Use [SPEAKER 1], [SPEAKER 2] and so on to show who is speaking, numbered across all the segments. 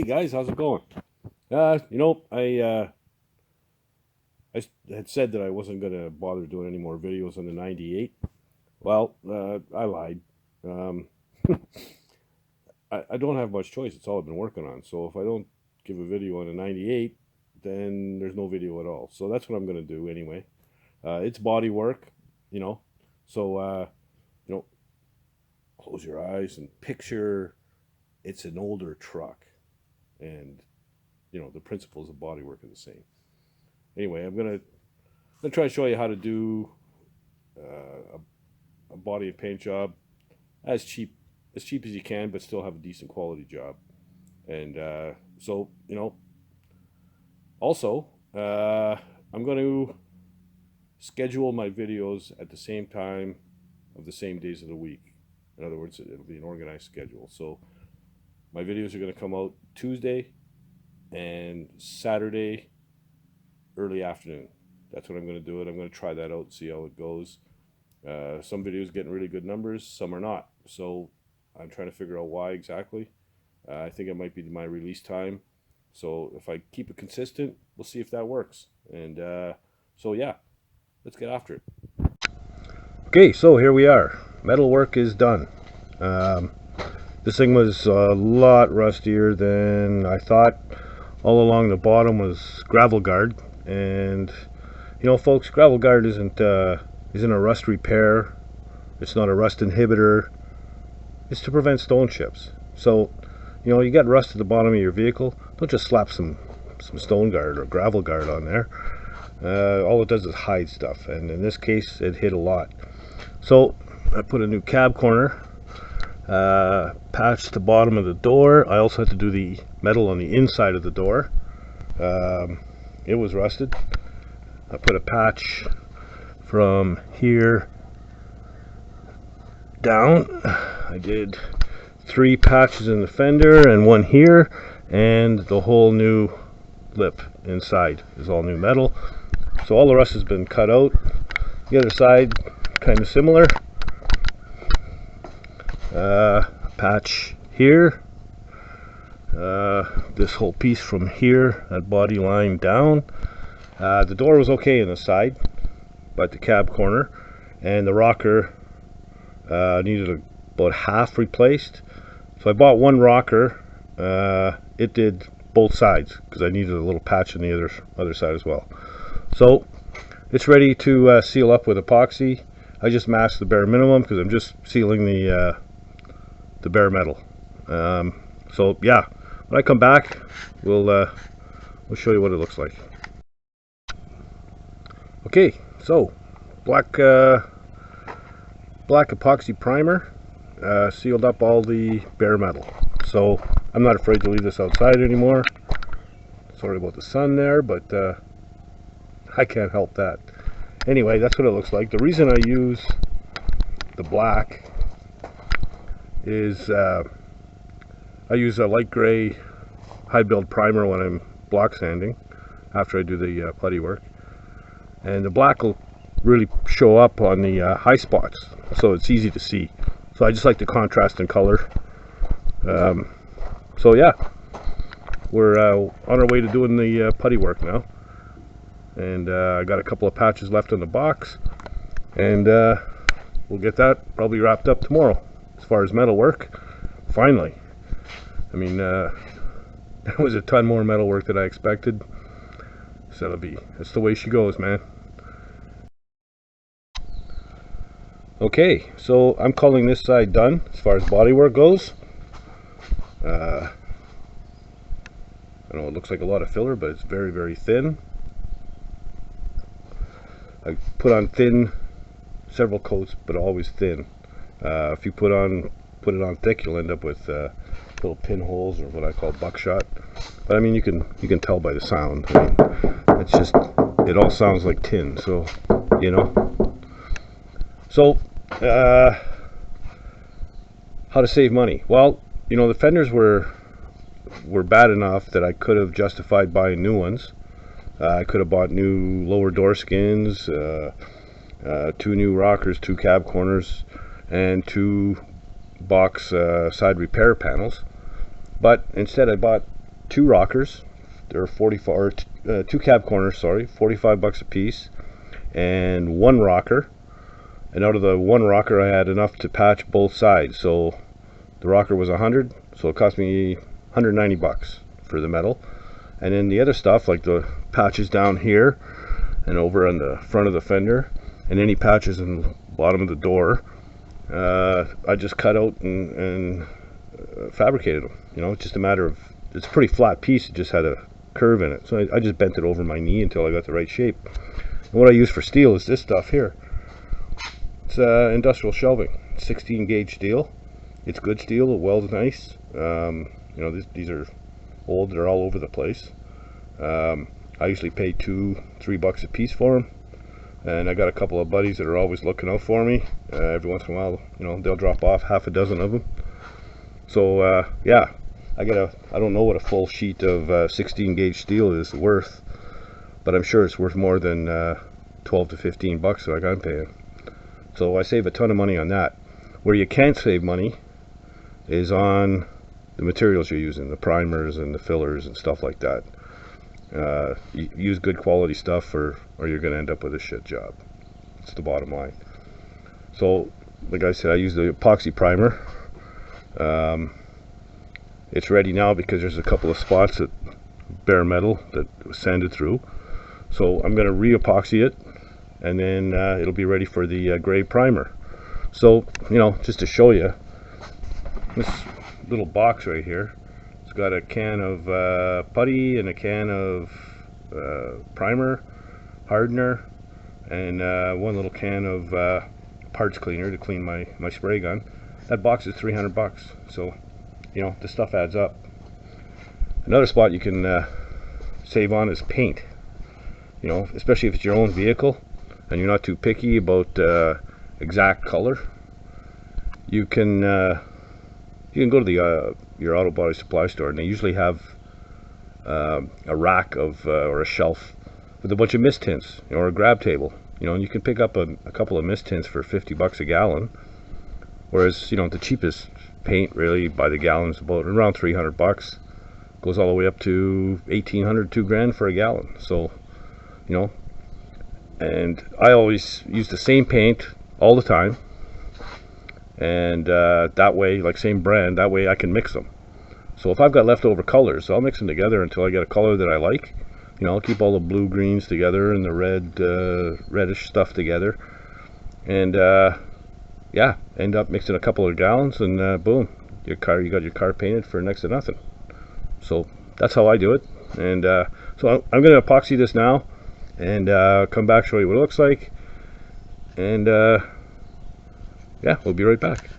[SPEAKER 1] Hey guys, how's it going? I had said that I wasn't gonna bother doing any more videos on the 98. Well, I lied. Um, I don't have much choice. It's all I've been working on. So if I don't give a video on a 98, then there's no video at all. So that's what I'm gonna do anyway. It's body work, you know. So you know, close your eyes and picture it's an older truck, and the principles of body work are the same. Anyway, I'm gonna try to show you how to do a body and paint job as cheap as you can, but still have a decent quality job. And also, I'm going to schedule my videos at the same time of the same days of the week. In other words, it'll be an organized schedule. So my videos are going to come out Tuesday and Saturday early afternoon. That's what I'm going to do. I'm going to try that out and see how it goes. Some videos getting really good numbers, some are not. So I'm trying to figure out why exactly. I think it might be my release time. So if I keep it consistent, we'll see if that works. And so yeah, let's get after it. Okay, so here we are. Metal work is done. This thing was a lot rustier than I thought. All along the bottom was gravel guard, and folks, gravel guard isn't a rust repair. It's not a rust inhibitor. It's to prevent stone chips. So you got rust at the bottom of your vehicle, don't just slap some stone guard or gravel guard on there. All it does is hide stuff, and in this case it hit a lot. So I put a new cab corner, patched the bottom of the door. I also had to do the metal on the inside of the door. It was rusted. I put a patch from here down. I did 3 patches in the fender and 1 here, and the whole new lip inside is all new metal. So all the rust has been cut out. The other side kind of similar. Patch here. This whole piece from here, that body line down. The door was okay in the side, but the cab corner and the rocker needed about half replaced. So I bought 1 rocker. It did both sides because I needed a little patch on the other side as well. So it's ready to seal up with epoxy. I just masked the bare minimum because I'm just sealing the bare metal. So yeah, when I come back, we'll show you what it looks like. Okay, so black epoxy primer sealed up all the bare metal. So I'm not afraid to leave this outside anymore. Sorry about the sun there, but I can't help that. Anyway, that's what it looks like. The reason I use the black is I use a light gray high build primer when I'm block sanding after I do the putty work, and the black will really show up on the high spots, so it's easy to see. So I just like the contrast in color. So yeah, we're on our way to doing the putty work now, and I got a couple of patches left in the box, and we'll get that probably wrapped up tomorrow. As far as metal work, finally. I mean, that was a ton more metal work than I expected. So that's the way she goes, man. Okay, so I'm calling this side done as far as body work goes. I know it looks like a lot of filler, but it's very, very thin. I put on thin several coats, but always thin. If you put it on thick, you'll end up with little pinholes, or what I call buckshot. But I mean, you can tell by the sound. I mean, it's just, it all sounds like tin. So So how to save money? Well, the fenders were bad enough that I could have justified buying new ones. I could have bought new lower door skins, 2 new rockers, 2 cab corners, and 2 box side repair panels. But instead I bought two rockers. They're 45, or two cab corners, sorry, $45 a piece, and one rocker. And out of the one rocker, I had enough to patch both sides. So the rocker was 100, so it cost me 190 bucks for the metal. And then the other stuff, like the patches down here and over on the front of the fender, and any patches in the bottom of the door, I just cut out and fabricated them. You know, it's just a matter of, it's a pretty flat piece. It just had a curve in it, so I just bent it over my knee until I got the right shape. And what I use for steel is this stuff here. It's industrial shelving, 16 gauge steel. It's good steel. It welds nice. You know, these are old. They're all over the place. I usually pay $2-3 a piece for them, and I got a couple of buddies that are always looking out for me. Every once in a while, you know, they'll drop off half a dozen of them. So yeah, I don't know what a full sheet of 16 gauge steel is worth, but I'm sure it's worth more than 12 to 15 bucks like I'm paying. So I save a ton of money on that. Where you can't save money is on the materials you're using, the primers and the fillers and stuff like that. You use good quality stuff, or you're going to end up with a shit job. It's the bottom line. So, like I said, I use the epoxy primer. It's ready now because there's a couple of spots that bare metal that was sanded through. So I'm going to re-epoxy it, and then it'll be ready for the gray primer. So, you know, just to show you, this little box right here, it's got a can of putty and a can of primer, hardener, and one little can of parts cleaner to clean my spray gun. That box is 300 bucks. So, you know, this stuff adds up. Another spot you can save on is paint. You know, especially if it's your own vehicle and you're not too picky about exact color, you can go to the your auto body supply store, and they usually have a rack of or a shelf with a bunch of mist tints, you know, or a grab table, you know, and you can pick up a couple of mist tints for 50 bucks a gallon, whereas, you know, the cheapest paint really by the gallon is about around 300 bucks, goes all the way up to 1,800, $2,000 for a gallon. So, you know, and I always use the same paint all the time, and that way, like same brand, that way I can mix them. So if I've got leftover colors, I'll mix them together until I get a color that I like. You know, I'll keep all the blue greens together and the red reddish stuff together, and yeah, end up mixing a couple of gallons, and boom, you got your car painted for next to nothing. So that's how I do it. And so I'm going to epoxy this now, and come back, show you what it looks like, and yeah, we'll be right back.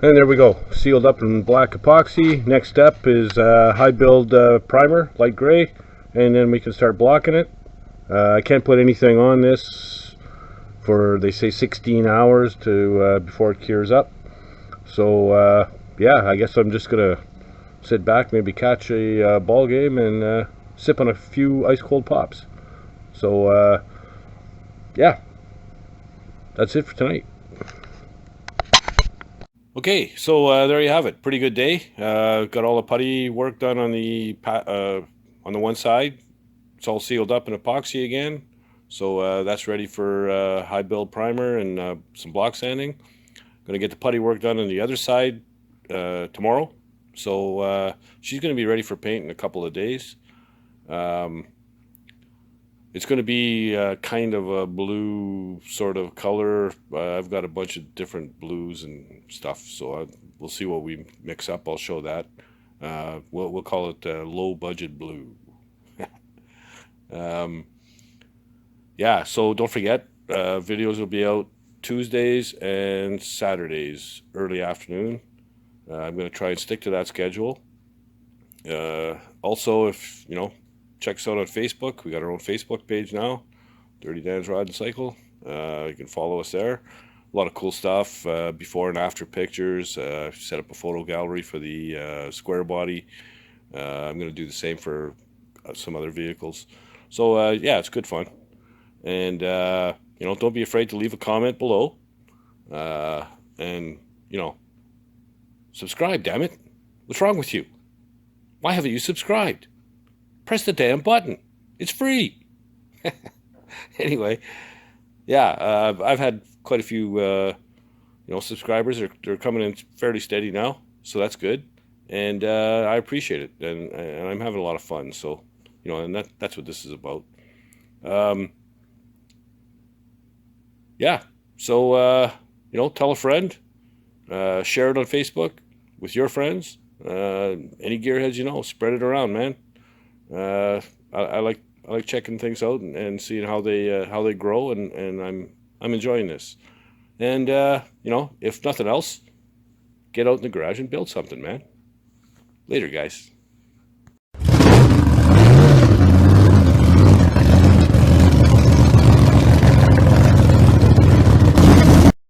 [SPEAKER 1] And there we go, sealed up in black epoxy. Next step is high build primer, light gray, and then we can start blocking it. I can't put anything on this for, they say, 16 hours to before it cures up. So yeah, I guess I'm just gonna sit back, maybe catch a ball game, and sip on a few ice cold pops. So yeah, that's it for tonight. Okay, so there you have it. Pretty good day. Got all the putty work done on the one side. It's all sealed up in epoxy again. So that's ready for high build primer and some block sanding. Going to get the putty work done on the other side tomorrow. So she's going to be ready for paint in a couple of days. It's going to be kind of a blue sort of color. I've got a bunch of different blues and stuff, so we'll see what we mix up. I'll show that. We'll call it low budget blue. Um, yeah, so don't forget, videos will be out Tuesdays and Saturdays, early afternoon. I'm going to try and stick to that schedule. Also, if you know, check us out on Facebook. We got our own Facebook page now, Dirty Dan's Rod and Cycle. You can follow us there. A lot of cool stuff, before and after pictures. Set up a photo gallery for the square body. I'm going to do the same for some other vehicles. So yeah, it's good fun. And you know, don't be afraid to leave a comment below. And you know, subscribe. Damn it! What's wrong with you? Why haven't you subscribed? Press the damn button. It's free. Anyway, yeah, I've had quite a few, you know, subscribers. They're coming in fairly steady now, so that's good, and I appreciate it, and I'm having a lot of fun. So, you know, and that's what this is about. Um, yeah. So, you know, tell a friend, share it on Facebook with your friends. Any gearheads you know, spread it around, man. I like checking things out and seeing how they grow, and I'm enjoying this. And you know, if nothing else, get out in the garage and build something, man. Later, guys.